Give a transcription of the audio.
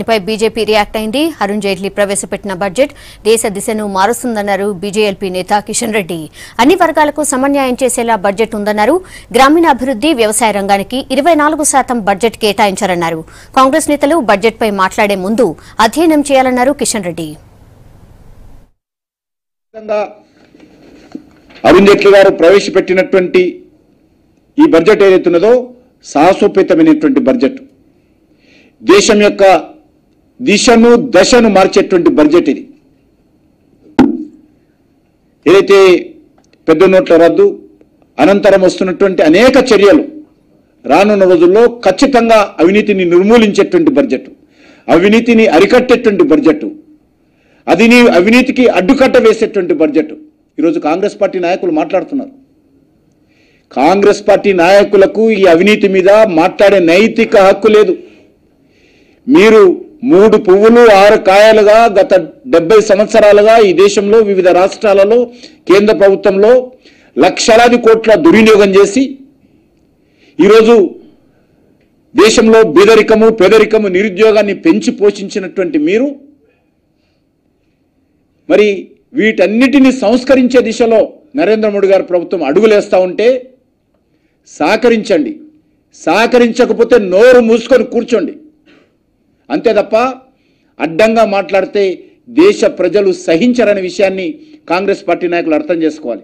పై BJP react అయింది. అరుణ్ జైట్లీ ప్రవేశపెట్టిన budget దేశ దిశను మారుస్తుందన్నారు బీజేఎల్పీ నేత కిషన్ రెడ్డి. అన్ని వర్గాలకు సమన్యాయం చేసేలా బడ్జెట్ ఉందన్నారు. గ్రామీణాభివృద్ధి, వ్యవసాయ రంగానికి 24% బడ్జెట్ కేటాయించారన్నారు. కాంగ్రెస్ నేతలు బడ్జెట్ పై మాట్లాడే ముందు అధ్యయనం చేయాలన్నారు కిషన్ రెడ్డి. అరుణ్ జైట్లీ గారు ప్రవేశపెట్టినటువంటి ఈ బడ్జెట్ ఏదైతున్నదో సాహసోపేతమైనటువంటి బడ్జెట్, దేశం యొక్క దిశను దశను మార్చేటువంటి బడ్జెట్ ఇది. ఏదైతే పెద్ద నోట్ల రద్దు అనంతరం వస్తున్నటువంటి అనేక చర్యలు రానున్న రోజుల్లో ఖచ్చితంగా అవినీతిని నిర్మూలించేటువంటి బడ్జెట్, అవినీతిని అరికట్టేటువంటి బడ్జెట్, అవినీతికి అడ్డుకట్ట వేసేటువంటి బడ్జెట్. ఈరోజు కాంగ్రెస్ పార్టీ నాయకులు మాట్లాడుతున్నారు. కాంగ్రెస్ పార్టీ నాయకులకు ఈ అవినీతి మీద మాట్లాడే నైతిక హక్కు లేదు. మీరు 3 పువ్వులు 6 కాయలుగా గత 70 సంవత్సరాలుగా ఈ దేశంలో వివిధ రాష్ట్రాలలో కేంద్ర ప్రభుత్వంలో లక్షలాది కోట్ల దుర్వినియోగం చేసి ఈరోజు దేశంలో బీదరికము, పేదరికము, నిరుద్యోగాన్ని పెంచి పోషించినటువంటి మీరు మరి వీటన్నిటిని సంస్కరించే దిశలో నరేంద్ర మోడీ గారి ప్రభుత్వం అడుగులేస్తూ ఉంటే సహకరించండి. సహకరించకపోతే నోరు మూసుకొని కూర్చోండి. అంతే తప్ప అడ్డంగా మాట్లాడితే దేశ ప్రజలు సహించరనే విషయాన్ని కాంగ్రెస్ పార్టీ నాయకులు అర్థం చేసుకోవాలి.